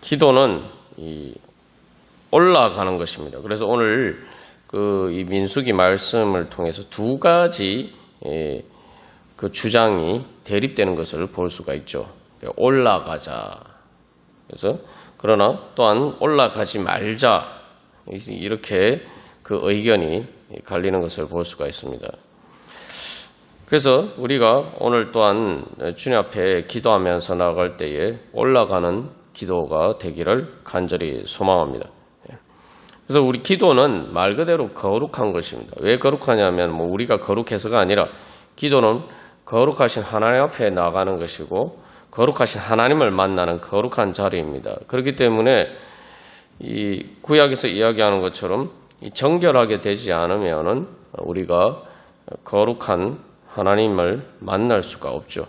기도는 올라가는 것입니다. 그래서 오늘 이 민수기 말씀을 통해서 두 가지 그 주장이 대립되는 것을 볼 수가 있죠. 올라가자. 그래서 그러나 또한 올라가지 말자. 이렇게 그 의견이 갈리는 것을 볼 수가 있습니다. 그래서 우리가 오늘 또한 주님 앞에 기도하면서 나아갈 때에 올라가는 기도가 되기를 간절히 소망합니다. 그래서 우리 기도는 말 그대로 거룩한 것입니다. 왜 거룩하냐면 우리가 거룩해서가 아니라 기도는 거룩하신 하나님 앞에 나가는 것이고 거룩하신 하나님을 만나는 거룩한 자리입니다. 그렇기 때문에 이 구약에서 이야기하는 것처럼 정결하게 되지 않으면은 우리가 거룩한 하나님을 만날 수가 없죠.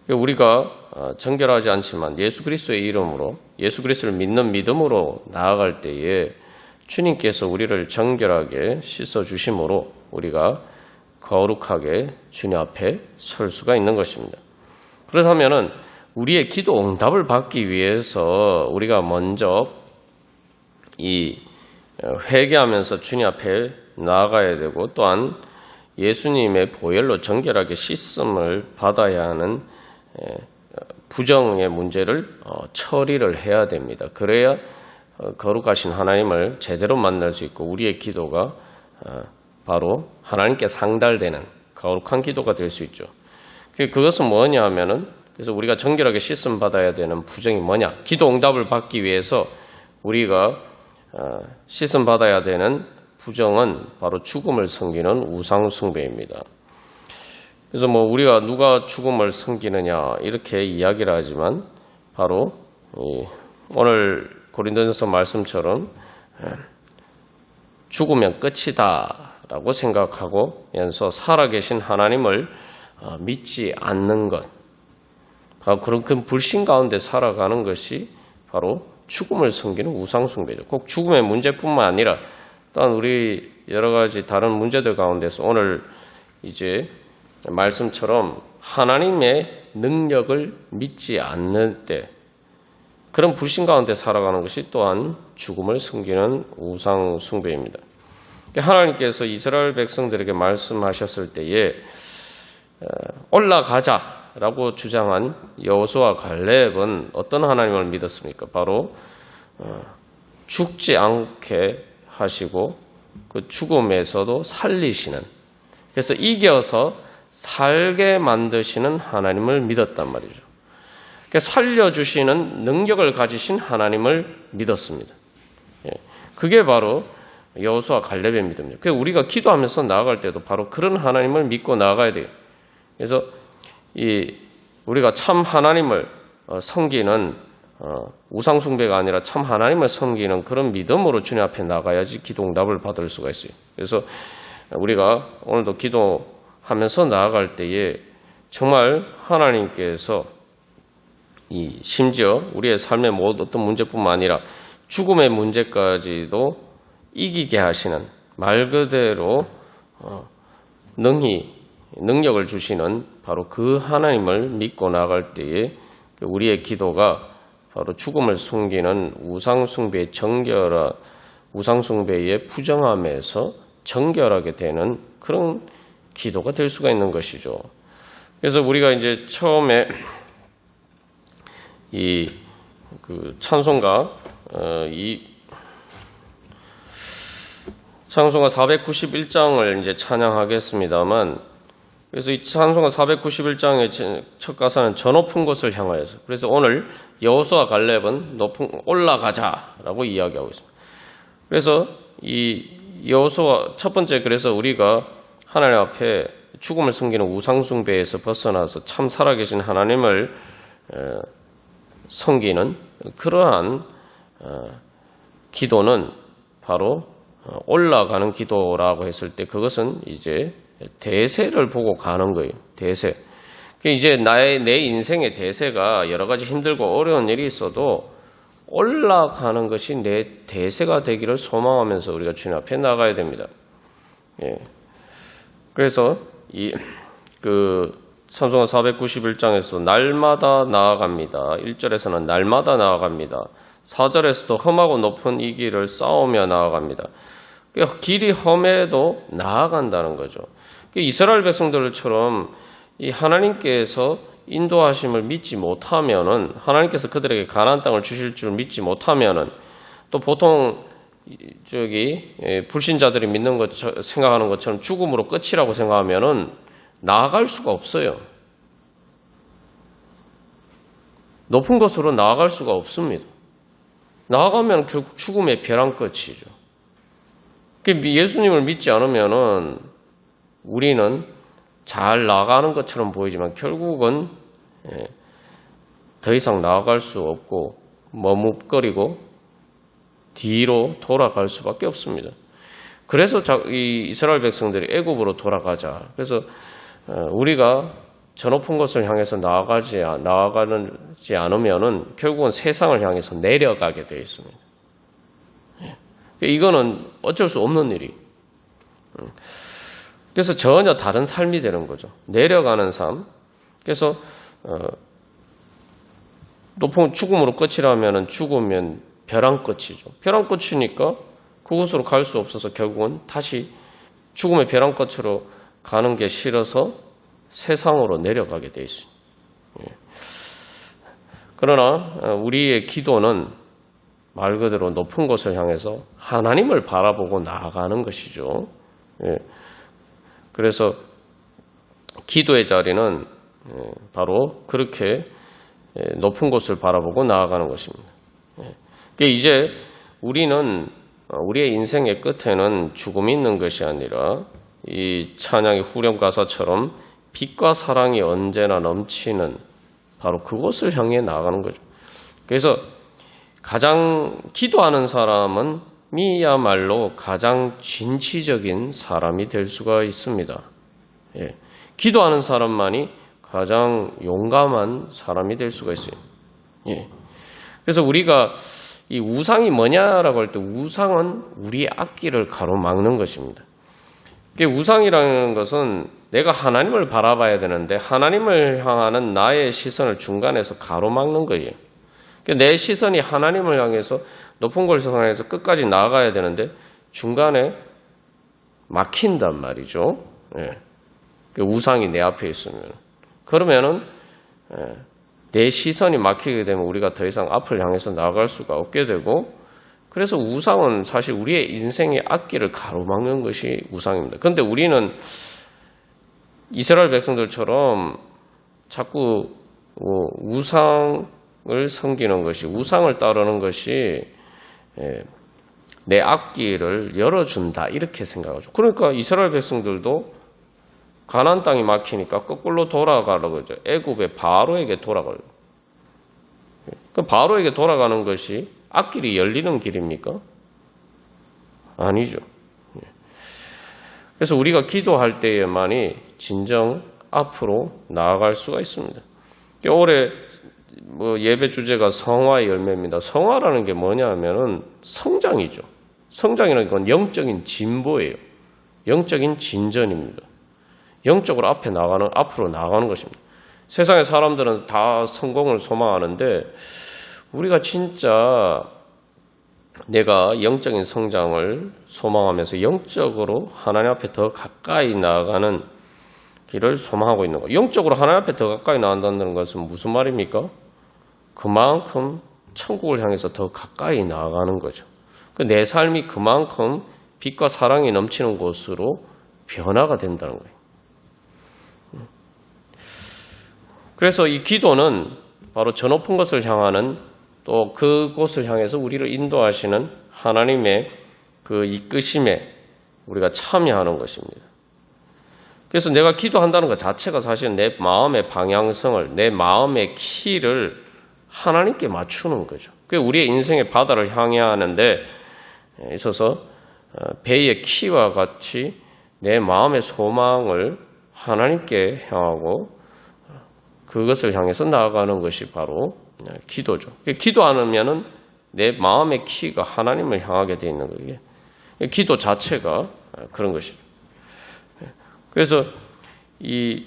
우리가 정결하지 않지만 예수 그리스도의 이름으로 예수 그리스도를 믿는 믿음으로 나아갈 때에 주님께서 우리를 정결하게 씻어주심으로 우리가 거룩하게 주님 앞에 설 수가 있는 것입니다. 그렇다면 우리의 기도 응답을 받기 위해서 우리가 먼저 이 회개하면서 주님 앞에 나아가야 되고 또한 예수님의 보혈로 정결하게 씻음을 받아야 하는 부정의 문제를 처리를 해야 됩니다. 그래야 거룩하신 하나님을 제대로 만날 수 있고 우리의 기도가 바로 하나님께 상달되는 거룩한 기도가 될 수 있죠. 그것은 뭐냐 하면은 그래서 우리가 정결하게 씻음 받아야 되는 부정이 뭐냐? 기도 응답을 받기 위해서 우리가 씻음 받아야 되는 부정은 바로 죽음을 섬기는 우상 숭배입니다. 그래서 우리가 누가 죽음을 섬기느냐 이렇게 이야기를 하지만 바로 오늘 고린도전서 말씀처럼 죽으면 끝이다라고 생각하면서 살아계신 하나님을 믿지 않는 것, 바로 그런 큰 불신 가운데 살아가는 것이 바로 죽음을 섬기는 우상 숭배죠. 꼭 죽음의 문제뿐만 아니라 또한 우리 여러 가지 다른 문제들 가운데서 오늘 이제 말씀처럼 하나님의 능력을 믿지 않는 때 그런 불신 가운데 살아가는 것이 또한 죽음을 섬기는 우상 숭배입니다. 하나님께서 이스라엘 백성들에게 말씀하셨을 때에 올라가자라고 주장한 여호수아 갈렙은 어떤 하나님을 믿었습니까? 바로 죽지 않게 하시고 그 죽음에서도 살리시는, 그래서 이겨서 살게 만드시는 하나님을 믿었단 말이죠. 살려주시는 능력을 가지신 하나님을 믿었습니다. 그게 바로 여호수아 갈렙의 믿음이죠. 우리가 기도하면서 나아갈 때도 바로 그런 하나님을 믿고 나아가야 돼요. 그래서 우리가 참 하나님을 섬기는 우상 숭배가 아니라 참 하나님을 섬기는 그런 믿음으로 주님 앞에 나가야지 기도 응답을 받을 수가 있어요. 그래서 우리가 오늘도 기도하면서 나아갈 때에 정말 하나님께서 심지어 우리의 삶의 어떤 문제뿐만 아니라 죽음의 문제까지도 이기게 하시는, 말 그대로 능력을 주시는 바로 그 하나님을 믿고 나갈 때에 우리의 기도가 바로 죽음을 숨기는 우상숭배의 우상숭배의 부정함에서 정결하게 되는 그런 기도가 될 수가 있는 것이죠. 그래서 우리가 이제 처음에 찬송가 491장을 이제 찬양하겠습니다만, 그래서 이 찬송가 491장의 첫 가사는 저 높은 곳을 향하여서, 그래서 오늘 여호수아 갈렙은 올라가자라고 이야기하고 있습니다. 그래서 이 여호수아 첫 번째, 그래서 우리가 하나님 앞에 죽음을 섬기는 우상숭배에서 벗어나서 참 살아계신 하나님을 섬기는 그러한 기도는 바로 올라가는 기도라고 했을 때 그것은 이제 대세를 보고 가는 거예요. 대세. 이제 내 인생의 대세가 여러 가지 힘들고 어려운 일이 있어도 올라가는 것이 내 대세가 되기를 소망하면서 우리가 주님 앞에 나가야 됩니다. 그래서 찬송가 491장에서 날마다 나아갑니다. 1절에서는 날마다 나아갑니다. 4절에서도 험하고 높은 이 길을 싸우며 나아갑니다. 길이 험해도 나아간다는 거죠. 이스라엘 백성들처럼 이 하나님께서 인도하심을 믿지 못하면은, 하나님께서 그들에게 가나안 땅을 주실 줄 믿지 못하면은, 또 보통 불신자들이 믿는 것 생각하는 것처럼 죽음으로 끝이라고 생각하면은 나아갈 수가 없어요. 높은 곳으로 나아갈 수가 없습니다. 나아가면 결국 죽음의 벼랑 끝이죠. 예수님을 믿지 않으면은 우리는 잘 나아가는 것처럼 보이지만 결국은 더 이상 나아갈 수 없고 머뭇거리고 뒤로 돌아갈 수밖에 없습니다. 그래서 이 이스라엘 백성들이 애굽으로 돌아가자. 그래서 우리가 저 높은 곳을 향해서 나아가지 않으면은 결국은 세상을 향해서 내려가게 되어 있습니다. 이거는 어쩔 수 없는 일이. 그래서 전혀 다른 삶이 되는 거죠. 내려가는 삶. 그래서 높은 죽음으로 끝이라면은 죽으면 벼랑 끝이죠. 벼랑 끝이니까 그곳으로 갈 수 없어서 결국은 다시 죽음의 벼랑 끝으로 가는 게 싫어서 세상으로 내려가게 돼 있어요. 그러나 우리의 기도는 말 그대로 높은 곳을 향해서 하나님을 바라보고 나아가는 것이죠. 그래서 기도의 자리는 바로 그렇게 높은 곳을 바라보고 나아가는 것입니다. 이제 우리는 우리의 인생의 끝에는 죽음이 있는 것이 아니라 이 찬양의 후렴 가사처럼 빛과 사랑이 언제나 넘치는 바로 그곳을 향해 나아가는 거죠. 그래서 가장 기도하는 사람은 미야말로 가장 진취적인 사람이 될 수가 있습니다. 기도하는 사람만이 가장 용감한 사람이 될 수가 있어요. 그래서 우리가 이 우상이 뭐냐라고 할 때 우상은 우리의 앞길을 가로막는 것입니다. 우상이라는 것은 내가 하나님을 바라봐야 되는데 하나님을 향하는 나의 시선을 중간에서 가로막는 거예요. 내 시선이 하나님을 향해서 높은 곳을 향해서 끝까지 나아가야 되는데 중간에 막힌단 말이죠. 우상이 내 앞에 있으면. 그러면은 내 시선이 막히게 되면 우리가 더 이상 앞을 향해서 나아갈 수가 없게 되고, 그래서 우상은 사실 우리의 인생의 앞길을 가로막는 것이 우상입니다. 그런데 우리는 이스라엘 백성들처럼 자꾸 우상을 섬기는 것이, 우상을 따르는 것이 내 앞길을 열어준다 이렇게 생각하죠. 그러니까 이스라엘 백성들도 가나안 땅이 막히니까 거꾸로 돌아가라고 하죠. 애굽의 바로에게 돌아가요. 그 바로에게 돌아가는 것이 앞길이 열리는 길입니까? 아니죠. 그래서 우리가 기도할 때에만이 진정 앞으로 나아갈 수가 있습니다. 올해 예배 주제가 성화의 열매입니다. 성화라는 게 뭐냐 하면은 성장이죠. 성장이라는 건 영적인 진보예요. 영적인 진전입니다. 영적으로 앞으로 나가는 것입니다. 세상의 사람들은 다 성공을 소망하는데 우리가 진짜 내가 영적인 성장을 소망하면서 영적으로 하나님 앞에 더 가까이 나아가는 길을 소망하고 있는 거예요. 영적으로 하나님 앞에 더 가까이 나아간다는 것은 무슨 말입니까? 그만큼 천국을 향해서 더 가까이 나아가는 거죠. 내 삶이 그만큼 빛과 사랑이 넘치는 곳으로 변화가 된다는 거예요. 그래서 이 기도는 바로 저 높은 것을 향하는, 또 그곳을 향해서 우리를 인도하시는 하나님의 그 이끄심에 우리가 참여하는 것입니다. 그래서 내가 기도한다는 것 자체가 사실 내 마음의 방향성을, 내 마음의 키를 하나님께 맞추는 거죠. 그게 우리의 인생의 바다를 향해 하는데 있어서 배의 키와 같이 내 마음의 소망을 하나님께 향하고 그것을 향해서 나아가는 것이 바로 기도죠. 기도 안 하면은 내 마음의 키가 하나님을 향하게 되어 있는 거예요. 기도 자체가 그런 것이죠. 그래서 이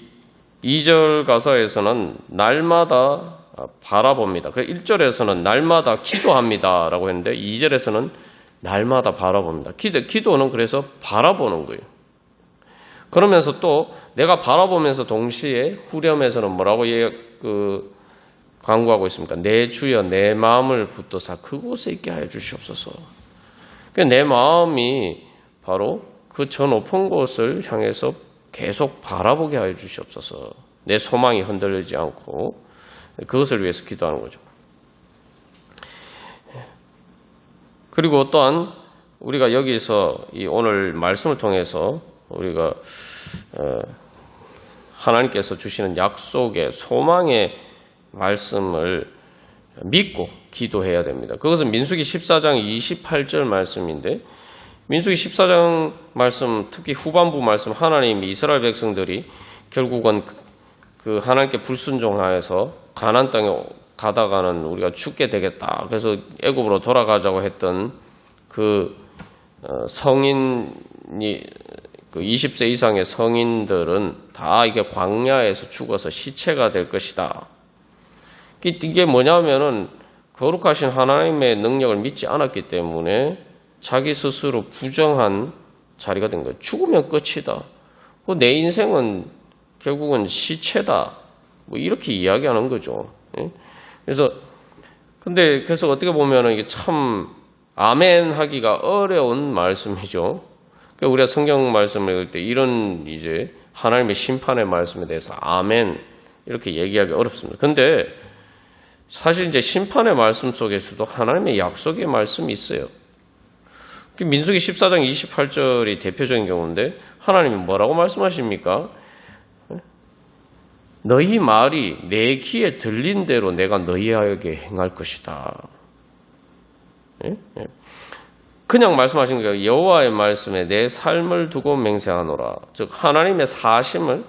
2절 가사에서는 날마다 바라봅니다. 그 1절에서는 날마다 기도합니다라고 했는데 2절에서는 날마다 바라봅니다. 기도는 그래서 바라보는 거예요. 그러면서 또 내가 바라보면서 동시에 후렴에서는 뭐라고 강구하고 있습니까? 내 주여 내 마음을 붙드사 그곳에 있게 하여 주시옵소서. 내 마음이 바로 그 저 높은 곳을 향해서 계속 바라보게 하여 주시옵소서. 내 소망이 흔들리지 않고 그것을 위해서 기도하는 거죠. 그리고 또한 우리가 여기서 이 오늘 말씀을 통해서 우리가 하나님께서 주시는 약속의 소망의 말씀을 믿고 기도해야 됩니다. 그것은 민수기 14장 28절 말씀인데 민수기 14장 말씀 특히 후반부 말씀 하나님이 이스라엘 백성들이 결국은 그 하나님께 불순종하여서 가나안 땅에 가다가는 우리가 죽게 되겠다. 그래서 애굽으로 돌아가자고 했던 그 성인이 그 20세 이상의 성인들은 다 이게 광야에서 죽어서 시체가 될 것이다. 이게 뭐냐면은 거룩하신 하나님의 능력을 믿지 않았기 때문에 자기 스스로 부정한 자리가 된 거예요. 죽으면 끝이다. 내 인생은 결국은 시체다. 뭐 이렇게 이야기하는 거죠. 그래서 어떻게 보면은 이게 참 아멘 하기가 어려운 말씀이죠. 우리가 성경 말씀을 읽을 때 이런 이제 하나님의 심판의 말씀에 대해서 아멘 이렇게 얘기하기 어렵습니다. 근데 사실 이제 심판의 말씀 속에서도 하나님의 약속의 말씀이 있어요. 민수기 14장 28절이 대표적인 경우인데 하나님이 뭐라고 말씀하십니까? 너희 말이 내 귀에 들린 대로 내가 너희에게 행할 것이다. 그냥 말씀하신 거예요. 여호와의 말씀에 내 삶을 두고 맹세하노라. 즉 하나님의 사심을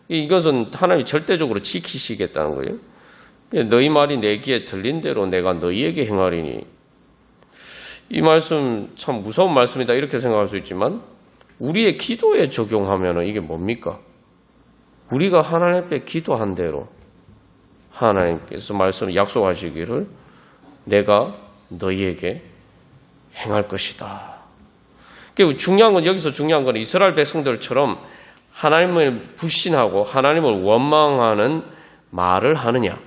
이것은 하나님이 절대적으로 지키시겠다는 거예요. 너희 말이 내 귀에 들린 대로 내가 너희에게 행하리니. 이 말씀 참 무서운 말씀이다 이렇게 생각할 수 있지만 우리의 기도에 적용하면 이게 뭡니까? 우리가 하나님 앞에 기도한 대로 하나님께서 말씀을 약속하시기를 내가 너희에게 행할 것이다. 여기서 중요한 건 이스라엘 백성들처럼 하나님을 불신하고 하나님을 원망하는 말을 하느냐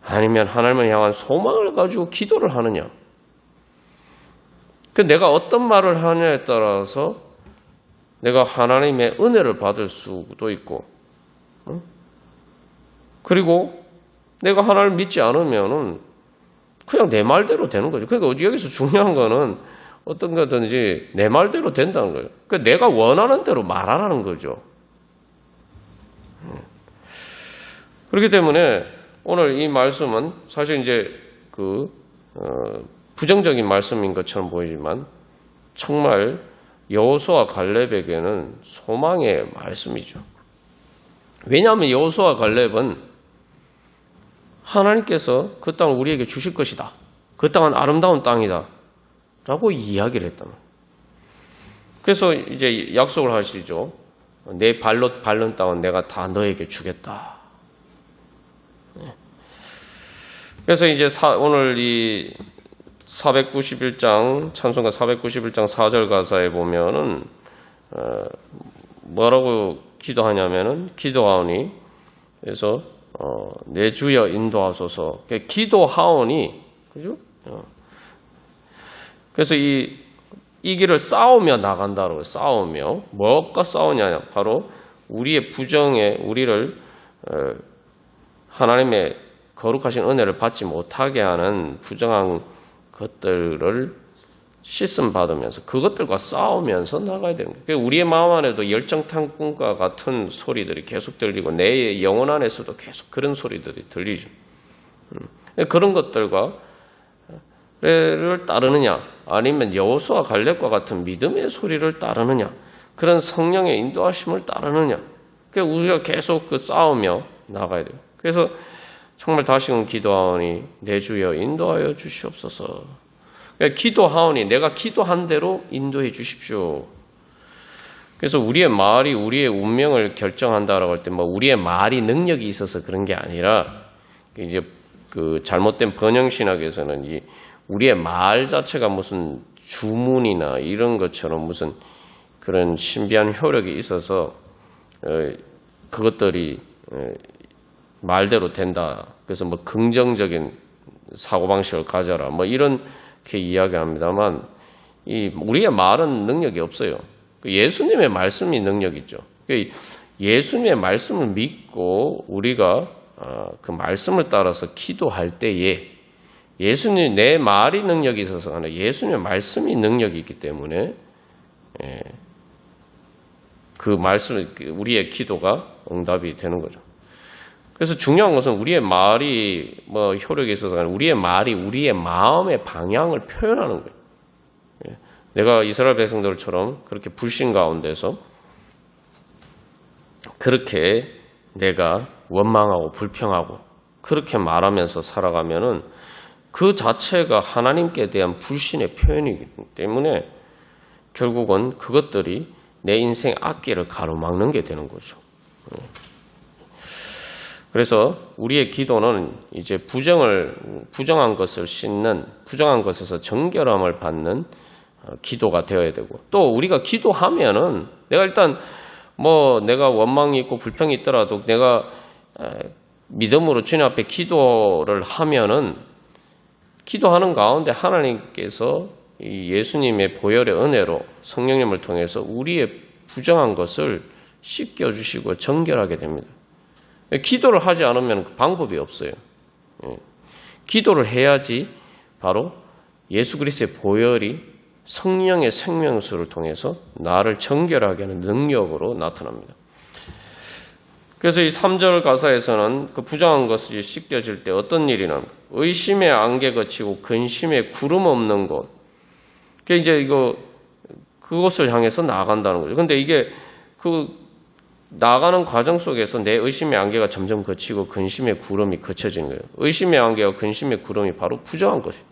아니면 하나님을 향한 소망을 가지고 기도를 하느냐. 내가 어떤 말을 하느냐에 따라서 내가 하나님의 은혜를 받을 수도 있고 그리고 내가 하나님을 믿지 않으면은 그냥 내 말대로 되는 거죠. 그러니까 여기서 중요한 거는 어떤 거든지 내 말대로 된다는 거예요. 그러니까 내가 원하는 대로 말하라는 거죠. 그렇기 때문에 오늘 이 말씀은 사실 이제 부정적인 말씀인 것처럼 보이지만 정말 여호수아 갈렙에게는 소망의 말씀이죠. 왜냐하면 여호수아 갈렙은 하나님께서 그 땅을 우리에게 주실 것이다. 그 땅은 아름다운 땅이다. 라고 이야기를 했단 말이에요. 그래서 이제 약속을 하시죠. 내 발로 밟는 땅은 내가 다 너에게 주겠다. 그래서 이제 오늘 이 491장 찬송가 491장 4절 가사에 보면은 뭐라고 기도하냐면은 기도하오니 그래서 내 주여 인도하소서. 기도하오니 그죠? 그래서 이 길을 싸우며 나간다고 싸우며 뭐가 싸우냐? 바로 우리의 부정에 우리를 하나님의 거룩하신 은혜를 받지 못하게 하는 부정한 것들을 씻음 받으면서 그것들과 싸우면서 나가야 됩니다. 우리의 마음 안에도 열정탕꿈과 같은 소리들이 계속 들리고 내 영혼 안에서도 계속 그런 소리들이 들리죠. 그런 것들과 를 따르느냐 아니면 여호수아 갈렙과 같은 믿음의 소리를 따르느냐 그런 성령의 인도하심을 따르느냐 우리가 계속 싸우며 나가야 돼요. 그래서 정말 다시금 기도하오니 내 주여 인도하여 주시옵소서. 기도하오니 내가 기도한 대로 인도해 주십시오. 그래서 우리의 말이 우리의 운명을 결정한다라고 할 때 우리의 말이 능력이 있어서 그런 게 아니라 이제 그 잘못된 번영 신학에서는 이 우리의 말 자체가 무슨 주문이나 이런 것처럼 무슨 그런 신비한 효력이 있어서 그것들이 말대로 된다. 그래서 뭐 긍정적인 사고방식을 가져라. 뭐 이렇게 이야기합니다만 우리의 말은 능력이 없어요. 예수님의 말씀이 능력이죠. 예수님의 말씀을 믿고 우리가 그 말씀을 따라서 기도할 때에 예수님 내 말이 능력이 있어서가 아니라 예수님의 말씀이 능력이 있기 때문에 그 말씀 우리의 기도가 응답이 되는 거죠. 그래서 중요한 것은 우리의 말이 뭐 효력이 있어서가 아니라 우리의 말이 우리의 마음의 방향을 표현하는 거예요. 내가 이스라엘 백성들처럼 그렇게 불신 가운데서 그렇게 내가 원망하고 불평하고 그렇게 말하면서 살아가면은 그 자체가 하나님께 대한 불신의 표현이기 때문에 결국은 그것들이 내 인생 앞길을 가로막는 게 되는 거죠. 그래서 우리의 기도는 이제 부정한 것을 씻는, 부정한 것에서 정결함을 받는 기도가 되어야 되고, 또 우리가 기도하면은 내가 일단 뭐 내가 원망이 있고 불평이 있더라도 내가 믿음으로 주님 앞에 기도를 하면은 기도하는 가운데 하나님께서 이 예수님의 보혈의 은혜로 성령님을 통해서 우리의 부정한 것을 씻겨주시고 정결하게 됩니다. 기도를 하지 않으면 그 방법이 없어요. 기도를 해야지 바로 예수 그리스도의 보혈이 성령의 생명수를 통해서 나를 정결하게 하는 능력으로 나타납니다. 그래서 이 3절 가사에서는 그 부정한 것이 씻겨질 때 어떤 일이 납니까? 의심의 안개 거치고 근심의 구름 없는 곳. 이제 그것을 향해서 나아간다는 거죠. 근데 이게 나아가는 과정 속에서 내 의심의 안개가 점점 거치고 근심의 구름이 거쳐지는 거예요. 의심의 안개와 근심의 구름이 바로 부정한 것이에요.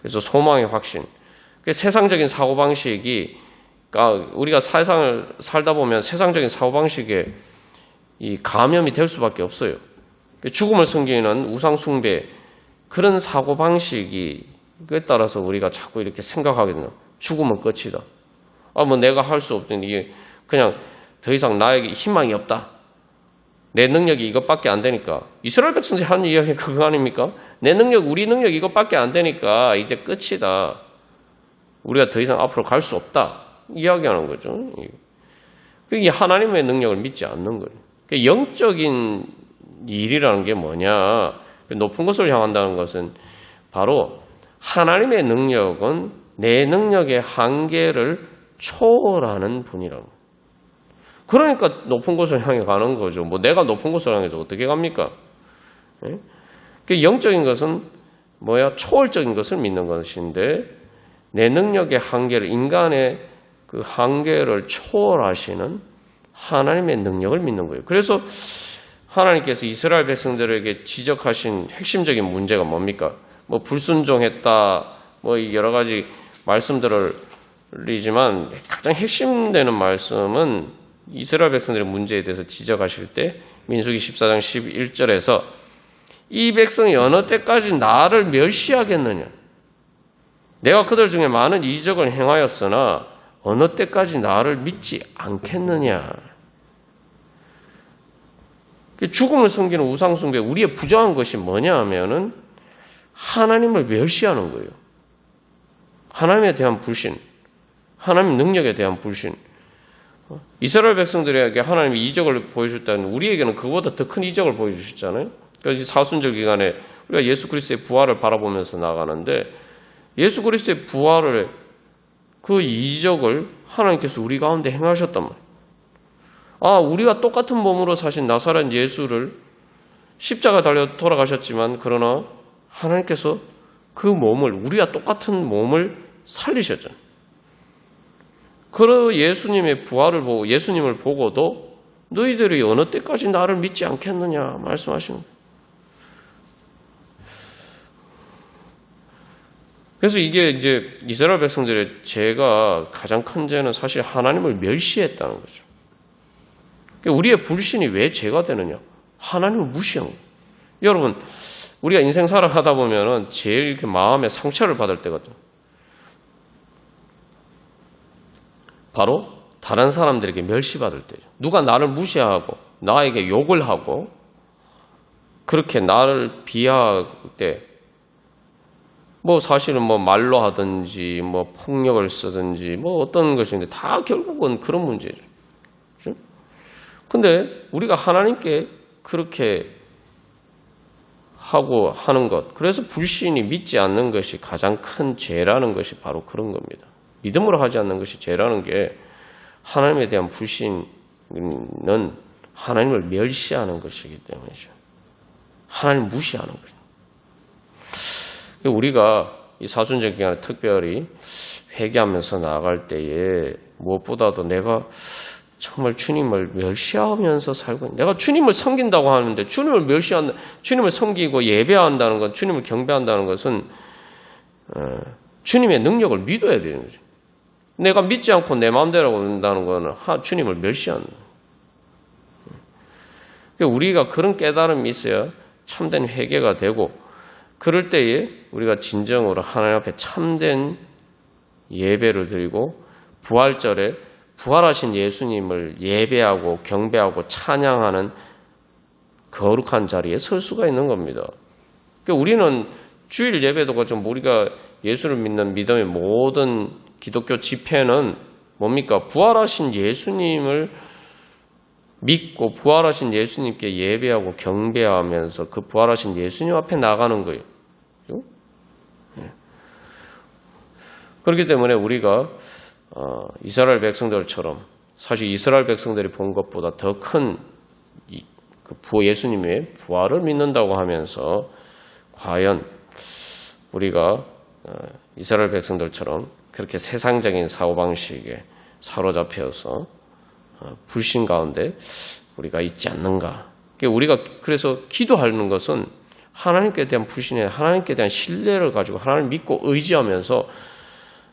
그래서 소망의 확신. 세상적인 사고방식이, 우리가 세상을 살다 보면 세상적인 사고방식에 이 감염이 될 수밖에 없어요. 죽음을 섬기는 우상숭배, 그런 사고방식이, 그에 따라서 우리가 자꾸 이렇게 생각하게 되는, 죽으면 끝이다. 뭐 내가 할 수 없더니 이게 그냥 더 이상 나에게 희망이 없다. 내 능력이 이것밖에 안 되니까. 이스라엘 백성들이 하는 이야기가 그거 아닙니까? 우리 능력 이것밖에 안 되니까 이제 끝이다. 우리가 더 이상 앞으로 갈 수 없다. 이야기하는 거죠. 그게 하나님의 능력을 믿지 않는 거예요. 영적인 일이라는 게 뭐냐? 높은 것을 향한다는 것은 바로 하나님의 능력은 내 능력의 한계를 초월하는 분이라고. 그러니까 높은 곳을 향해 가는 거죠. 뭐 내가 높은 곳을 향해서 어떻게 갑니까? 영적인 것은 초월적인 것을 믿는 것인데 내 능력의 한계를, 인간의 그 한계를 초월하시는 하나님의 능력을 믿는 거예요. 그래서 하나님께서 이스라엘 백성들에게 지적하신 핵심적인 문제가 뭡니까? 불순종했다, 여러 가지 말씀들이지만 가장 핵심되는 말씀은 이스라엘 백성들의 문제에 대해서 지적하실 때 민수기 14장 11절에서 이 백성이 어느 때까지 나를 멸시하겠느냐? 내가 그들 중에 많은 이적을 행하였으나 어느 때까지 나를 믿지 않겠느냐? 죽음을 섬기는 우상숭배, 우리의 부정한 것이 뭐냐 하면은 하나님을 멸시하는 거예요. 하나님에 대한 불신, 하나님 능력에 대한 불신. 이스라엘 백성들에게 하나님이 이적을 보여줬다는, 우리에게는 그보다 더 큰 이적을 보여주셨잖아요. 그래서 사순절 기간에 우리가 예수 그리스도의 부활을 바라보면서 나가는데 예수 그리스도의 부활을, 그 이적을 하나님께서 우리 가운데 행하셨단 말이에요. 우리가 똑같은 몸으로 사신 나사렛 예수를 십자가 달려 돌아가셨지만 그러나 하나님께서 그 몸을, 우리가 똑같은 몸을 살리셨잖아요. 그 예수님의 부활을 보고, 예수님을 보고도 너희들이 어느 때까지 나를 믿지 않겠느냐 말씀하시는 거예요. 그래서 이게 이제 이스라엘 백성들의 죄가, 가장 큰 죄는 사실 하나님을 멸시했다는 거죠. 우리의 불신이 왜 죄가 되느냐? 하나님을 무시한 거예요. 여러분, 우리가 인생 살아가다 보면은 제일 이렇게 마음에 상처를 받을 때거든요. 바로 다른 사람들에게 멸시받을 때죠. 누가 나를 무시하고 나에게 욕을 하고 그렇게 나를 비하할 때 뭐 사실은 뭐 말로 하든지 뭐 폭력을 쓰든지 뭐 어떤 것인데 다 결국은 그런 문제죠. 그렇죠? 근데 우리가 하나님께 그렇게 하고 하는 것, 그래서 불신이 믿지 않는 것이 가장 큰 죄라는 것이 바로 그런 겁니다. 믿음으로 하지 않는 것이 죄라는 게 하나님에 대한 불신은 하나님을 멸시하는 것이기 때문이죠. 하나님을 무시하는 거죠. 우리가 이 사순절 기간에 특별히 회개하면서 나아갈 때에 무엇보다도 내가 정말 주님을 멸시하면서 살고 있는, 내가 주님을 섬긴다고 하는데 주님을 멸시한다, 주님을 섬기고 예배한다는 것, 주님을 경배한다는 것은 주님의 능력을 믿어야 되는 거죠. 내가 믿지 않고 내 마음대로 한다는 것은 주님을 멸시하는 거예요. 우리가 그런 깨달음이 있어야 참된 회개가 되고, 그럴 때에 우리가 진정으로 하나님 앞에 참된 예배를 드리고 부활절에 부활하신 예수님을 예배하고 경배하고 찬양하는 거룩한 자리에 설 수가 있는 겁니다. 그러니까 우리는 주일 예배도 좀 우리가 예수를 믿는 믿음의 모든 기독교 집회는 뭡니까? 부활하신 예수님을 믿고 부활하신 예수님께 예배하고 경배하면서 그 부활하신 예수님 앞에 나가는 거예요. 그렇죠? 그렇기 때문에 우리가 이스라엘 백성들처럼, 사실 이스라엘 백성들이 본 것보다 더 큰 예수님의 부활을 믿는다고 하면서 과연 우리가 이스라엘 백성들처럼 그렇게 세상적인 사고방식에 사로잡혀서 불신 가운데 우리가 있지 않는가. 우리가 그래서 기도하는 것은 하나님께 대한 불신에 하나님께 대한 신뢰를 가지고 하나님을 믿고 의지하면서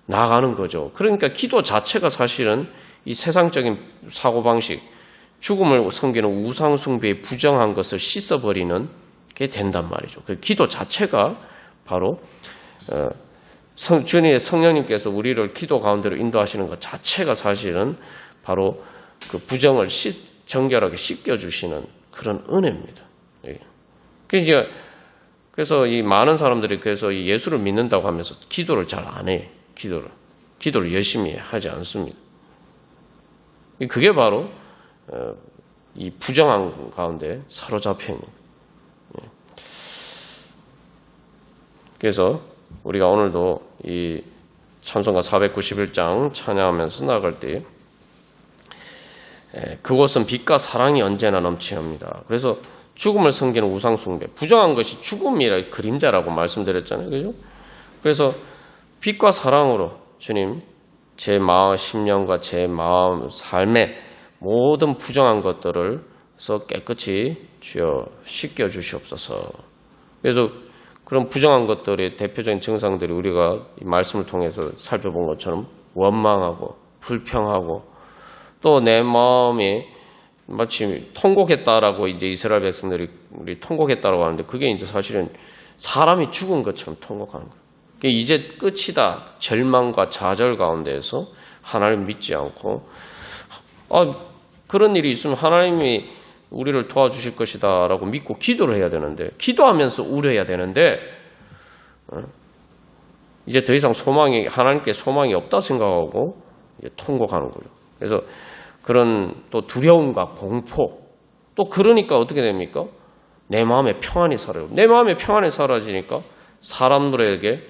나아가는 거죠. 그러니까 기도 자체가 사실은 이 세상적인 사고방식, 죽음을 섬기는 우상숭배에 부정한 것을 씻어버리는 게 된단 말이죠. 그 기도 자체가 바로 주님의 성령님께서 우리를 기도 가운데로 인도하시는 것 자체가 사실은 바로 그 부정을 정결하게 씻겨주시는 그런 은혜입니다. 그래서 이 많은 사람들이 그래서 이 예수를 믿는다고 하면서 기도를 잘 안 해요. 기도를 열심히 하지 않습니다. 그게 바로 이 부정한 가운데 사로잡혀 있는. 그래서 우리가 오늘도 이 찬송가 491장 찬양하면서 나아갈 때 그곳은 빛과 사랑이 언제나 넘치합니다. 그래서 죽음을 섬기는 우상숭배, 부정한 것이 죽음이라 그림자라고 말씀드렸잖아요. 그죠? 그래서 빛과 사랑으로 주님, 제 마음, 심령과 제 마음, 삶의 모든 부정한 것들을 깨끗이 주여 씻겨 주시옵소서. 그래서 그런 부정한 것들의 대표적인 증상들이 우리가 이 말씀을 통해서 살펴본 것처럼 원망하고 불평하고 또 내 마음이 마치 통곡했다라고 이제 이스라엘 백성들이 우리 통곡했다라고 하는데 그게 이제 사실은 사람이 죽은 것처럼 통곡하는 거예요. 이제 끝이다. 절망과 좌절 가운데에서 하나님을 믿지 않고 그런 일이 있으면 하나님이 우리를 도와주실 것이다 라고 믿고 기도를 해야 되는데 기도하면서 울어야 되는데 이제 더 이상 하나님께 소망이 없다 생각하고 통곡하는 거죠. 그래서 그런 또 두려움과 공포 또 그러니까 어떻게 됩니까? 내 마음에 평안이 사라져요. 내 마음에 평안이 사라지니까 사람들에게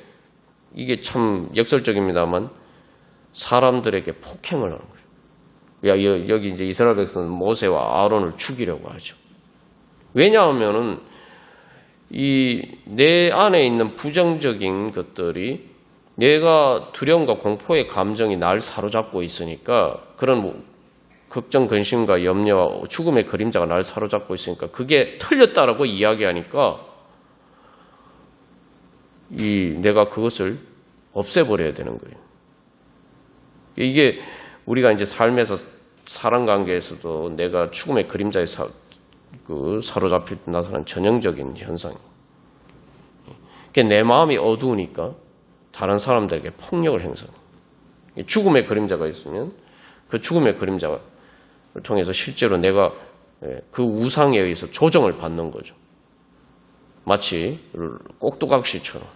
이게 참 역설적입니다만 사람들에게 폭행을 하는 거죠. 여기 이제 이스라엘 백성은 모세와 아론을 죽이려고 하죠. 왜냐하면은 내 안에 있는 부정적인 것들이 내가 두려움과 공포의 감정이 날 사로잡고 있으니까 그런 걱정, 근심과 염려와 죽음의 그림자가 날 사로잡고 있으니까 그게 틀렸다라고 이야기하니까 내가 그것을 없애버려야 되는 거예요. 이게 우리가 이제 삶에서 사람 관계에서도 내가 죽음의 그림자에 사로잡힐 때 나타나는 전형적인 현상. 내 마음이 어두우니까 다른 사람들에게 폭력을 행사해요. 죽음의 그림자가 있으면 그 죽음의 그림자를 통해서 실제로 내가 그 우상에 의해서 조정을 받는 거죠. 마치 꼭두각시처럼.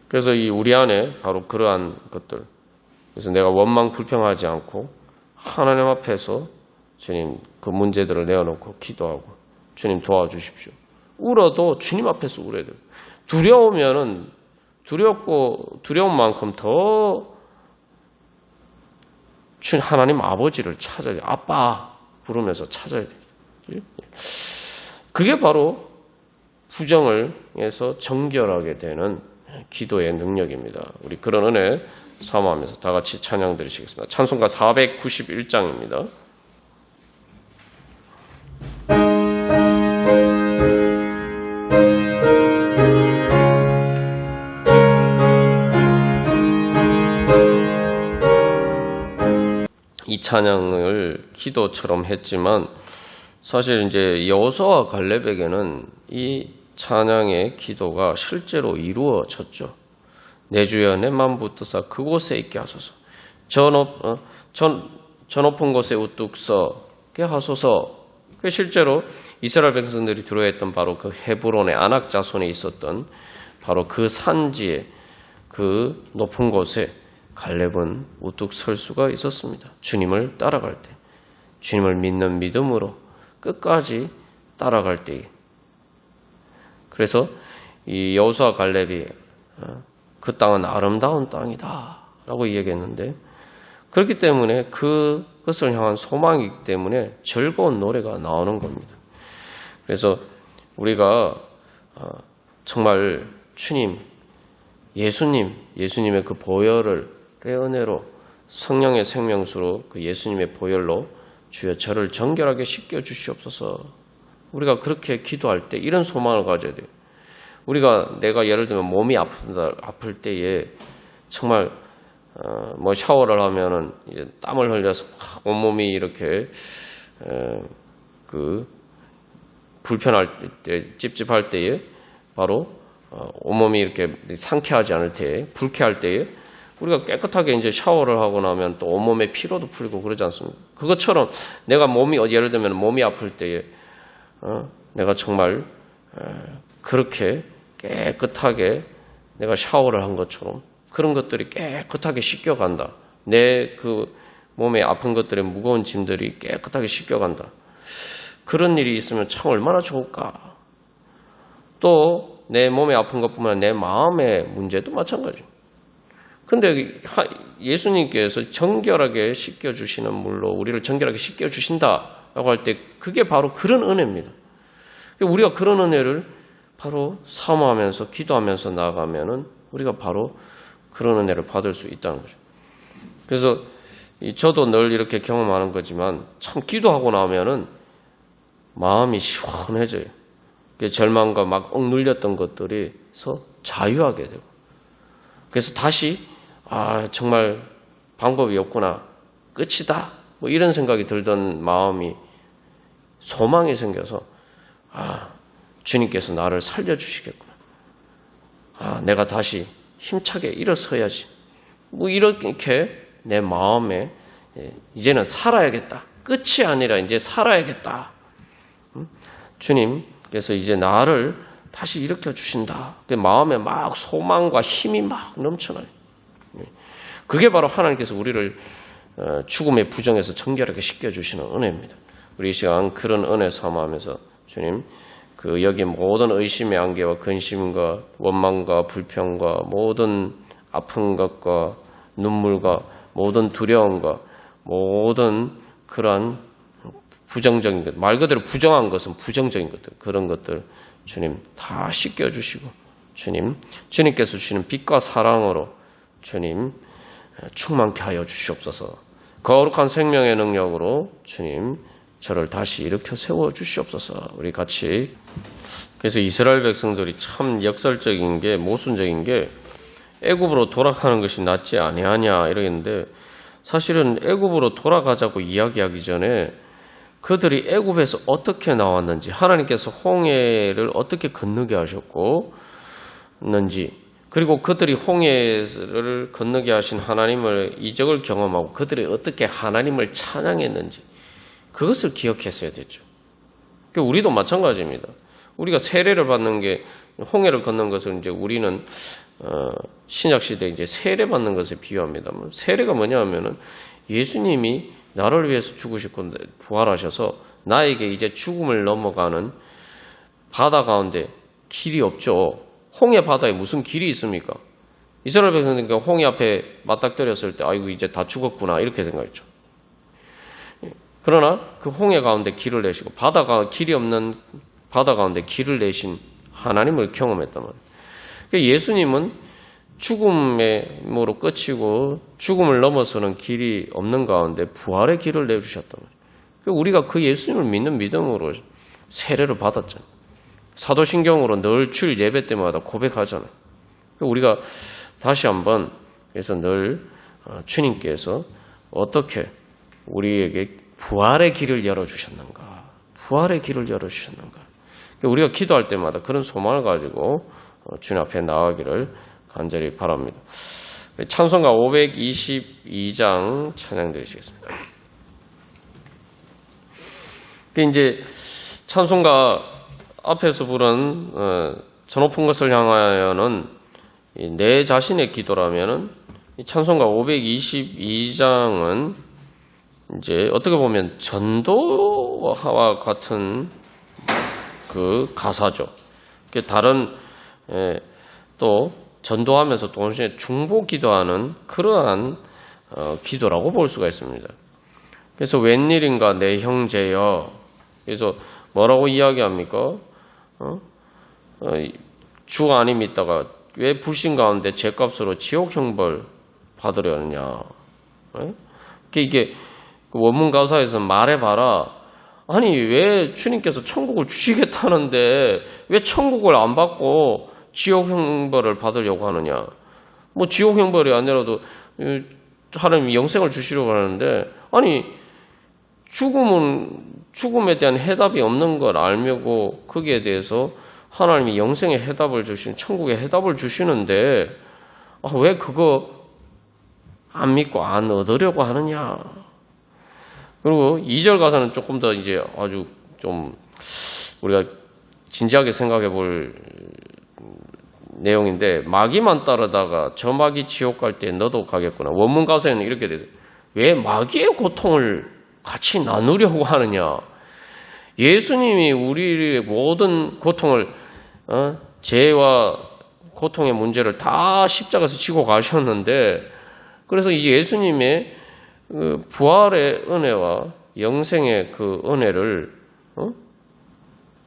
그래서 우리 안에 바로 그러한 것들. 그래서 내가 원망 불평하지 않고 하나님 앞에서 주님 그 문제들을 내어놓고 기도하고 주님 도와주십시오. 울어도 주님 앞에서 울어야 돼요. 두려우면은 두려운 만큼 더 하나님 아버지를 찾아야 돼요. 아빠 부르면서 찾아야 돼요. 그게 바로 부정을 해서 정결하게 되는 기도의 능력입니다. 우리 그런 은혜 사모하면서 다 같이 찬양 드리시겠습니다. 찬송가 491장입니다. 이 찬양을 기도처럼 했지만 사실 이제 여호수아와 갈렙에게는 이 찬양의 기도가 실제로 이루어졌죠. 내 주여 내 맘 붙드사 그곳에 있게 하소서. 저 높은 곳에 우뚝 서게 하소서. 그 실제로 이스라엘 백성들이 두려워했던 바로 그 헤브론의 아낙 자손에 있었던 바로 그 산지에 그 높은 곳에 갈렙은 우뚝 설 수가 있었습니다. 주님을 따라갈 때, 주님을 믿는 믿음으로 끝까지 따라갈 때에. 그래서 이 여호수아 갈렙이 그 땅은 아름다운 땅이다 라고 얘기했는데, 그렇기 때문에 그것을 향한 소망이기 때문에 즐거운 노래가 나오는 겁니다. 그래서 우리가 정말 주님, 예수님의 그 보혈을 은혜로 성령의 생명수로 그 예수님의 보혈로 주여 저를 정결하게 씻겨 주시옵소서. 우리가 그렇게 기도할 때 이런 소망을 가져야 돼요. 내가 예를 들면 몸이 아플 때에 정말 뭐 샤워를 하면은 이제 땀을 흘려서 온몸이 이렇게 그 불편할 때, 찝찝할 때에 바로 온몸이 이렇게 상쾌하지 않을 때, 불쾌할 때에 우리가 깨끗하게 이제 샤워를 하고 나면 또 온몸의 피로도 풀리고 그러지 않습니까? 그것처럼 내가 예를 들면 몸이 아플 때에 내가 정말 그렇게 깨끗하게 내가 샤워를 한 것처럼 그런 것들이 깨끗하게 씻겨간다. 내 그 몸에 아픈 것들의 무거운 짐들이 깨끗하게 씻겨간다. 그런 일이 있으면 참 얼마나 좋을까. 또 내 몸에 아픈 것뿐만 아니라 내 마음의 문제도 마찬가지입니다. 근데 예수님께서 정결하게 씻겨주시는 물로 우리를 정결하게 씻겨주신다라고 할 때 그게 바로 그런 은혜입니다. 우리가 그런 은혜를 바로 사모하면서 기도하면서 나아가면은 우리가 바로 그런 은혜를 받을 수 있다는 거죠. 그래서 저도 늘 이렇게 경험하는 거지만 참 기도하고 나면은 마음이 시원해져요. 절망과 막 억눌렸던 것들에서 자유하게 되고, 그래서 다시 정말 방법이 없구나, 끝이다, 뭐 이런 생각이 들던 마음이 소망이 생겨서 주님께서 나를 살려주시겠구나. 내가 다시 힘차게 일어서야지. 뭐 이렇게 내 마음에 이제는 살아야겠다. 끝이 아니라 이제 살아야겠다. 주님께서 이제 나를 다시 일으켜 주신다. 마음에 막 소망과 힘이 막 넘쳐나요. 그게 바로 하나님께서 우리를 죽음의 부정에서 정결하게 씻겨주시는 은혜입니다. 우리 이 시간 그런 은혜 사모하면서 주님, 여기 모든 의심의 안개와 근심과 원망과 불평과 모든 아픈 것과 눈물과 모든 두려움과 모든 그러한 부정적인 것, 말 그대로 부정한 것은 부정적인 것들, 그런 것들 주님 다 씻겨주시고, 주님께서 주시는 빛과 사랑으로 주님 충만케 하여 주시옵소서. 거룩한 생명의 능력으로 주님 저를 다시 일으켜 세워 주시옵소서. 우리 같이. 그래서 이스라엘 백성들이 참 역설적인 게, 모순적인 게 애굽으로 돌아가는 것이 낫지 아니하냐 이러는데, 사실은 애굽으로 돌아가자고 이야기하기 전에 그들이 애굽에서 어떻게 나왔는지, 하나님께서 홍해를 어떻게 건너게 하셨는지, 그리고 그들이 홍해를 건너게 하신 하나님을 이적을 경험하고 그들이 어떻게 하나님을 찬양했는지 그것을 기억했어야 되죠. 우리도 마찬가지입니다. 우리가 세례를 받는 게 홍해를 건넌 것을 이제 우리는 신약 시대에 이제 세례 받는 것에 비유합니다만, 세례가 뭐냐하면은 예수님이 나를 위해서 죽으시고 부활하셔서 나에게 이제 죽음을 넘어가는 바다 가운데 길이 없죠. 홍해 바다에 무슨 길이 있습니까? 이스라엘 백성들이 홍해 앞에 맞닥뜨렸을 때 아이고 이제 다 죽었구나 이렇게 생각했죠. 그러나 그 홍해 가운데 길을 내시고 길이 없는 바다 가운데 길을 내신 하나님을 경험했단 말이에요. 그러니까 예수님은 죽음으로 끝이고 죽음을 넘어서는 길이 없는 가운데 부활의 길을 내주셨단 말이에요. 그러니까 우리가 그 예수님을 믿는 믿음으로 세례를 받았잖아요. 사도신경으로 늘 주일 예배 때마다 고백하잖아요. 그러니까 우리가 다시 한번 그래서 늘 주님께서 어떻게 우리에게 부활의 길을 열어주셨는가, 부활의 길을 열어주셨는가. 그러니까 우리가 기도할 때마다 그런 소망을 가지고 주님 앞에 나아가기를 간절히 바랍니다. 찬송가 522장 찬양 드리시겠습니다. 이제 찬송가 앞에서 부른 저 높은 것을 향하여는 내 자신의 기도라면은 찬송가 522장은 이제 어떻게 보면 전도와 같은 그 가사죠. 다른 또 전도하면서 동시에 중보 기도하는 그러한 기도라고 볼 수가 있습니다. 그래서 웬일인가 내 형제여. 그래서 뭐라고 이야기합니까? 주 안임 있다가 왜 불신 가운데 죄값으로 지옥 형벌 받으려느냐. 이게 원문 가사에서 말해봐라. 아니 왜 주님께서 천국을 주시겠다는데 왜 천국을 안 받고 지옥 형벌을 받으려고 하느냐. 뭐 지옥 형벌이 아니라도 하나님이 영생을 주시려고 하는데, 아니 죽음에 대한 해답이 없는 걸 알고 거기에 대해서 하나님이 영생의 해답을 천국의 해답을 주시는데 왜 그거 안 믿고 안 얻으려고 하느냐. 그리고 2절 가사는 조금 더 이제 아주 좀 우리가 진지하게 생각해 볼 내용인데, 마귀만 따르다가 저 마귀 지옥 갈 때 너도 가겠구나. 원문 가사에는 이렇게 돼요. 왜 마귀의 고통을 같이 나누려고 하느냐. 예수님이 우리의 모든 고통을 죄와 고통의 문제를 다 십자가에서 지고 가셨는데, 그래서 이 예수님의 부활의 은혜와 영생의 그 은혜를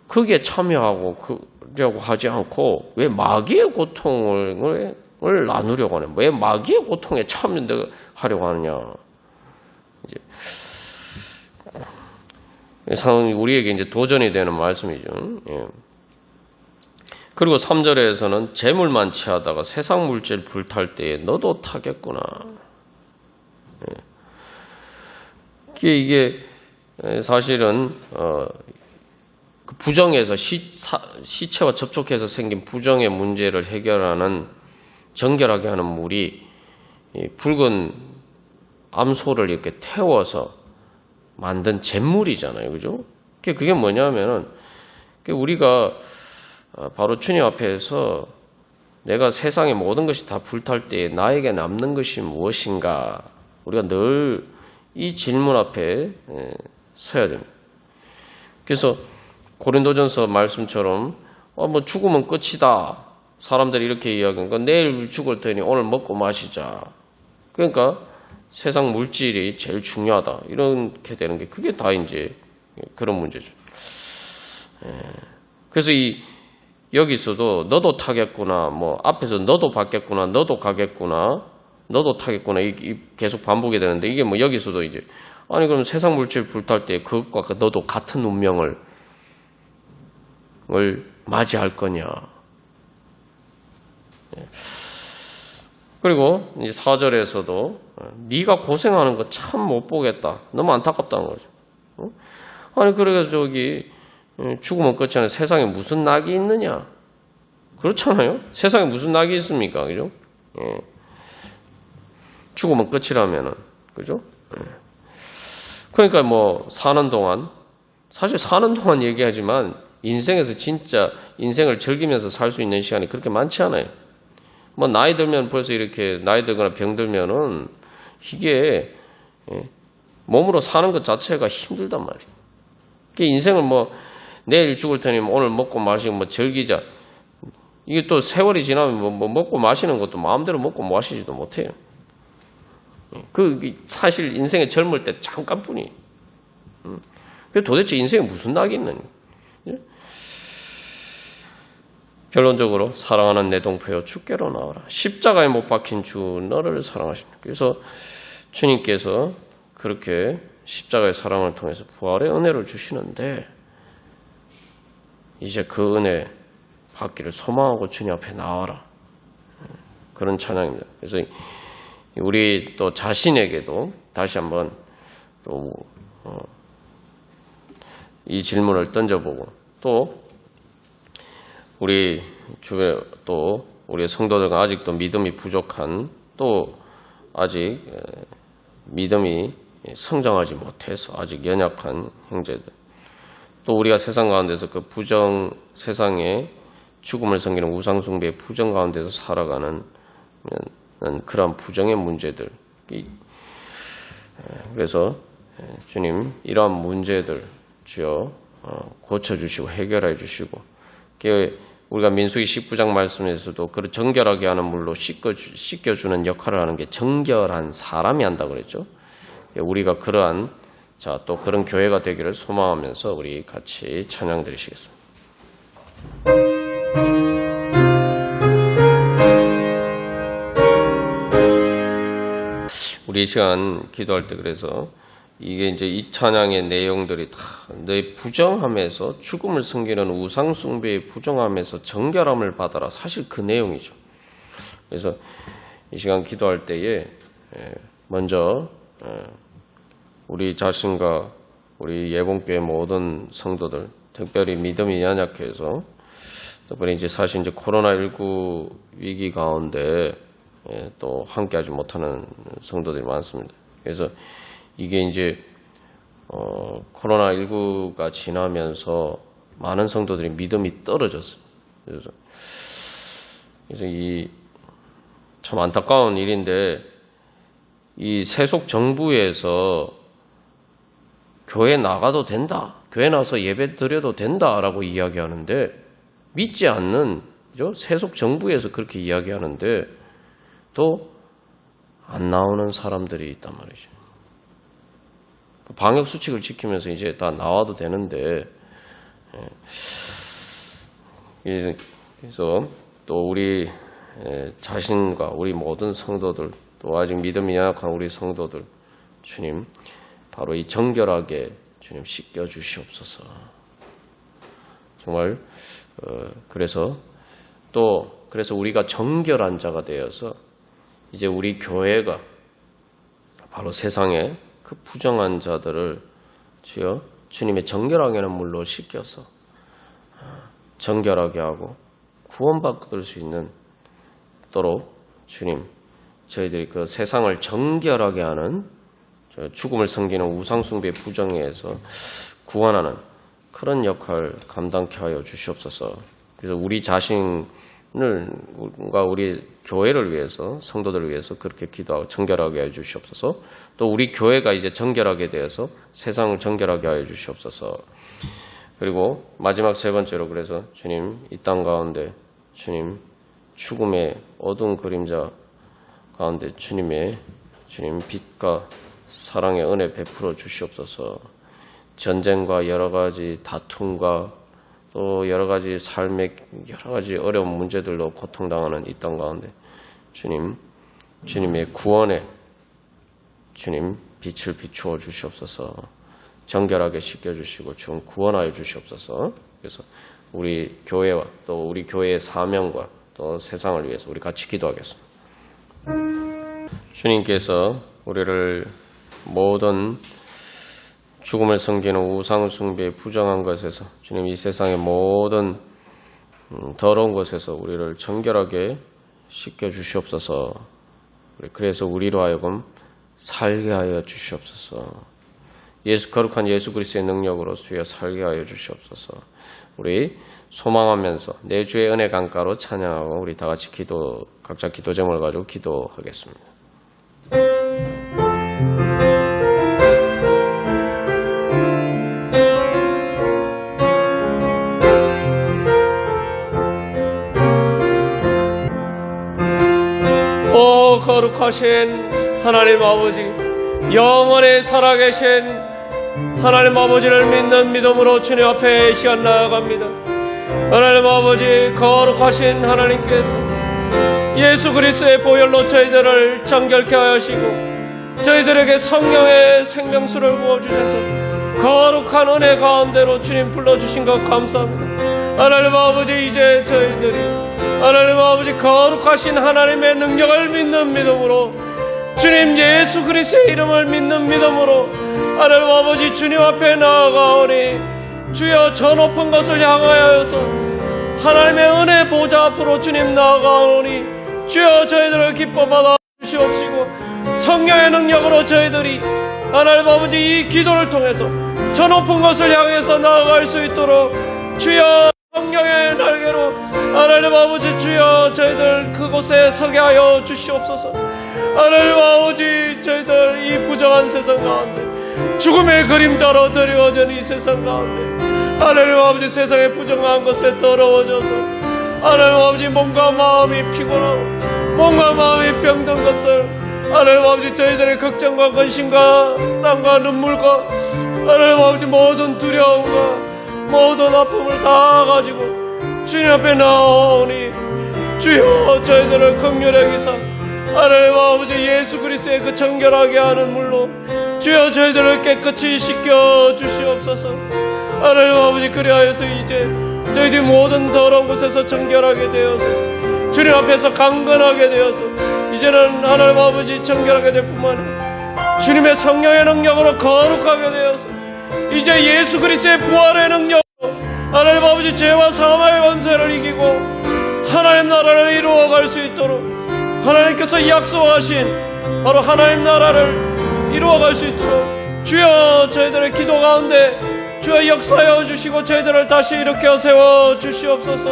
거기에 참여하고 그러려고 하지 않고 왜 마귀의 고통을 나누려고 하냐? 왜 마귀의 고통에 참여하려고 하느냐? 이제 상당히 우리에게 이제 도전이 되는 말씀이죠. 예. 그리고 3절에서는 재물만 취하다가 세상 물질 불탈 때에 너도 타겠구나. 예. 이게 사실은 그 부정에서 시체와 접촉해서 생긴 부정의 문제를 해결하는 정결하게 하는 물이 붉은 암소를 이렇게 태워서 만든 잿물이잖아요, 그죠? 그게 뭐냐면은 우리가 바로 주님 앞에서 내가 세상의 모든 것이 다 불탈 때에 나에게 남는 것이 무엇인가? 우리가 늘 이 질문 앞에 서야 됩니다. 그래서 고린도전서 말씀처럼 뭐 죽으면 끝이다. 사람들이 이렇게 이야기하니까 내일 죽을 테니 오늘 먹고 마시자. 그러니까 세상 물질이 제일 중요하다. 이렇게 되는 게 그게 다 이제 그런 문제죠. 그래서 여기서도 너도 타겠구나. 뭐 앞에서 너도 받겠구나. 너도 가겠구나. 너도 타겠구나. 계속 반복이 되는데 이게 뭐 여기서도 이제 아니 그럼 세상 물질 불탈 때 그것과 너도 같은 운명을 맞이할 거냐. 그리고 이제 4절에서도 네가 고생하는 거 참 못 보겠다. 너무 안타깝다는 거죠. 아니 그래서 저기 죽으면 끝이 아니라 세상에 무슨 낙이 있느냐? 그렇잖아요. 세상에 무슨 낙이 있습니까? 그죠? 예. 죽으면 끝이라면은 그죠? 예. 그러니까 뭐 사는 동안 사실 사는 동안 얘기하지만 인생에서 진짜 인생을 즐기면서 살 수 있는 시간이 그렇게 많지 않아요. 뭐 나이 들면 벌써 이렇게 나이 들거나 병 들면은 이게 몸으로 사는 것 자체가 힘들단 말이에요. 인생을 뭐 내일 죽을 테니 오늘 먹고 마시고 뭐 즐기자. 이게 또 세월이 지나면 뭐 먹고 마시는 것도 마음대로 먹고 마시지도 못해요. 그 사실 인생의 젊을 때 잠깐뿐이에요. 도대체 인생에 무슨 낙이 있느냐? 결론적으로 사랑하는 내 동포여 주께로 나와라. 십자가에 못 박힌 주 너를 사랑하십니다. 그래서 주님께서 그렇게 십자가의 사랑을 통해서 부활의 은혜를 주시는데 이제 그 은혜 받기를 소망하고 주님 앞에 나와라. 그런 찬양입니다. 그래서 우리 또 자신에게도 다시 한번 또 이 질문을 던져보고 또 우리 주변 또 우리 성도들과 아직도 믿음이 부족한 또 아직 믿음이 성장하지 못해서 아직 연약한 형제들 또 우리가 세상 가운데서 그 부정 세상의 죽음을 섬기는 우상숭배의 부정 가운데서 살아가는 그런 부정의 문제들 그래서 주님 이러한 문제들 주여 고쳐주시고 해결해 주시고 우리가 민수기 19장 말씀에서도 그를 정결하게 하는 물로 씻겨주는 역할을 하는 게 정결한 사람이 한다고 그랬죠. 우리가 그러한 또 그런 교회가 되기를 소망하면서 우리 같이 찬양 드리시겠습니다. 우리 이 시간 기도할 때 그래서 이게 이제 이 찬양의 내용들이 다 내 부정함에서 죽음을 섬기는 우상숭배의 부정함에서 정결함을 받아라. 사실 그 내용이죠. 그래서 이 시간 기도할 때에 먼저 우리 자신과 우리 예봉교회 모든 성도들, 특별히 믿음이 연약해서 특별히 이제 사실 이제 코로나19 위기 가운데 또 함께하지 못하는 성도들이 많습니다. 그래서 이게 이제 코로나19가 지나면서 많은 성도들이 믿음이 떨어졌어요. 그래서 이 참 안타까운 일인데 이 세속 정부에서 교회 나가도 된다, 교회 나서 예배 드려도 된다라고 이야기하는데 믿지 않는 세속 정부에서 그렇게 이야기하는데 또 안 나오는 사람들이 있단 말이죠. 방역 수칙을 지키면서 이제 다 나와도 되는데 그래서 또 우리 자신과 우리 모든 성도들 또 아직 믿음이 약한 우리 성도들 주님 바로 이 정결하게 주님 씻겨 주시옵소서. 정말 그래서 우리가 정결한 자가 되어서 이제 우리 교회가 바로 세상에 그 부정한 자들을 주여 주님의 정결하게 하는 물로 씻겨서 정결하게 하고 구원받을 수 있도록 주님 저희들이 그 세상을 정결하게 하는 죽음을 섬기는 우상숭배 부정에서 구원하는 그런 역할 감당케 하여 주시옵소서. 그래서 우리 자신과 우리 교회를 위해서 성도들을 위해서 그렇게 기도하고 정결하게 해 주시옵소서. 또 우리 교회가 이제 정결하게 되어서 세상을 정결하게 하여 주시옵소서. 그리고 마지막 세 번째로 그래서 주님 이 땅 가운데 주님 죽음의 어두운 그림자 가운데 주님 빛과 사랑의 은혜 베풀어 주시옵소서. 전쟁과 여러 가지 다툼과 또 여러 가지 삶의 여러 가지 어려운 문제들로 고통당하는 이 땅 가운데 주님의 구원에 주님 빛을 비추어 주시옵소서. 정결하게 씻겨주시고 주님 구원하여 주시옵소서. 그래서 우리 교회와 또 우리 교회의 사명과 또 세상을 위해서 우리 같이 기도하겠습니다. 주님께서 우리를 모든 죽음을 섬기는 우상 숭배에 부정한 것에서 주님 이 세상의 모든 더러운 것에서 우리를 정결하게 씻겨 주시옵소서. 그래서 우리로 하여금 살게 하여 주시옵소서. 거룩한 예수 그리스도의 능력으로 주여 살게 하여 주시옵소서. 우리 소망하면서 내 주의 은혜 강가로 찬양하고 우리 다 같이 각자 기도 제목을 가지고 기도하겠습니다. 오 거룩하신 하나님 아버지, 영원히 살아계신 하나님 아버지를 믿는 믿음으로 주님 앞에 이 시간 나아갑니다. 하나님 아버지, 거룩하신 하나님께서 예수 그리스도의 보혈로 저희들을 정결케 하시고 저희들에게 성령의 생명수를 부어주셔서 거룩한 은혜 가운데로 주님 불러주신 것 감사합니다. 하나님 아버지, 이제 저희들이 하나님 아버지 거룩하신 하나님의 능력을 믿는 믿음으로 주님 예수 그리스도의 이름을 믿는 믿음으로 하나님 아버지 주님 앞에 나아가오니 주여 저 높은 것을 향하여서 하나님의 은혜 보좌 앞으로 주님 나아가오니 주여 저희들을 기뻐 받아 주시옵시고 성령의 능력으로 저희들이 하나님 아버지 이 기도를 통해서 저 높은 것을 향해서 나아갈 수 있도록 주여 성령의 날개로 하나님 아버지 주여 저희들 그곳에 서게 하여 주시옵소서. 하나님 아버지 저희들 이 부정한 세상 가운데 죽음의 그림자로 드리워진 이 세상 가운데 하나님 아버지 세상의 부정한 것에 더러워져서 하나님 아버지 몸과 마음이 피곤하고 몸과 마음이 병든 것들 하나님 아버지 저희들의 걱정과 근심과 땀과 눈물과 하나님 아버지 모든 두려움과 모든 아픔을 다 가지고 주님 앞에 나오니 주여 저희들을 긍휼히 여기사 하나님 아버지 예수 그리스도의 그 정결하게 하는 물로 주여 저희들을 깨끗이 씻겨 주시옵소서. 하나님 아버지 그리하여서 이제 저희들이 모든 더러운 곳에서 정결하게 되어서 주님 앞에서 강건하게 되어서 이제는 하나님 아버지 정결하게 될 뿐만 아니라 주님의 성령의 능력으로 거룩하게 되어서 이제 예수 그리스도의 부활의 능력으로 하나님 아버지 죄와 사망의 권세를 이기고 하나님 나라를 이루어갈 수 있도록 하나님께서 약속하신 바로 하나님 나라를 이루어갈 수 있도록 주여 저희들의 기도 가운데 주여 역사하여 주시고 저희들을 다시 일으켜 세워 주시옵소서.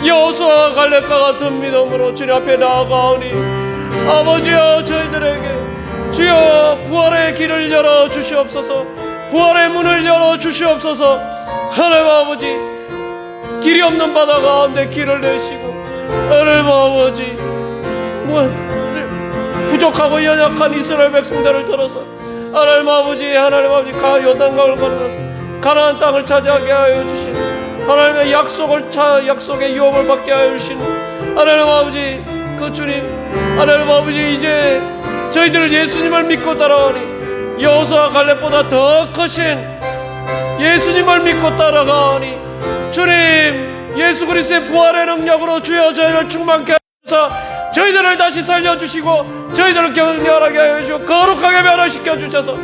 여호수아와 갈렙과 같은 믿음으로 주님 앞에 나아가오니 아버지여 저희들에게 주여 부활의 길을 열어 주시옵소서. 부활의 문을 열어 주시옵소서. 하나님 아버지 길이 없는 바다 가운데 길을 내시고 하나님 아버지 부족하고 연약한 이스라엘 백성들을 들어서 하나님 아버지 요단강을 건너서 가나안 땅을 차지하게 하여 주신 하나님의 약속의 유업을 받게 하여 주신 하나님 아버지 그 주님 하나님 아버지 이제 저희들 예수님을 믿고 따라오니 여호수아 갈렙보다 더 크신 예수님을 믿고 따라가오니 주님 예수 그리스도의 부활의 능력으로 주여 저희를 충만케 하셔서 저희들을 다시 살려주시고 저희들을 격렬하게 하여 주시고 거룩하게 변화시켜 주셔서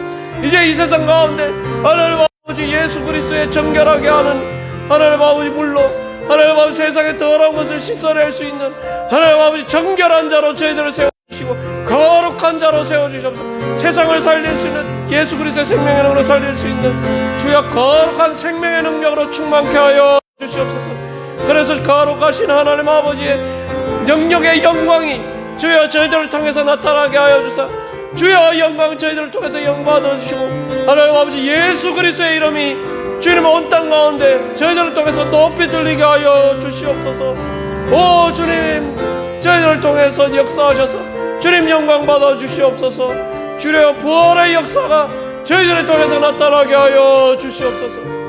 이제 이 세상 가운데 하나님 아버지 예수 그리스도의 정결하게 하는 하나님 아버지 물로 하나님 아버지 세상의 더러운 것을 씻어낼 수 있는 하나님 아버지 정결한 자로 저희들을 세워주시고 거룩한 자로 세워주셔서 세상을 살릴 수 있는 예수 그리스도의 생명의 능력으로 살릴 수 있는 주여 거룩한 생명의 능력으로 충만케 하여 주시옵소서. 그래서 거룩하신 하나님 아버지의 능력의 영광이 주여 저희들을 통해서 나타나게 하여 주사 주여 영광 저희들을 통해서 영광 얻어주시고 하나님 아버지 예수 그리스도의 이름이 주님 온 땅 가운데 저희들을 통해서 높이 들리게 하여 주시옵소서. 오 주님 저희들을 통해서 역사하셔서 주님 영광 받아 주시옵소서. 주여 부활의 역사가 저희들을 통해서 나타나게 하여 주시옵소서.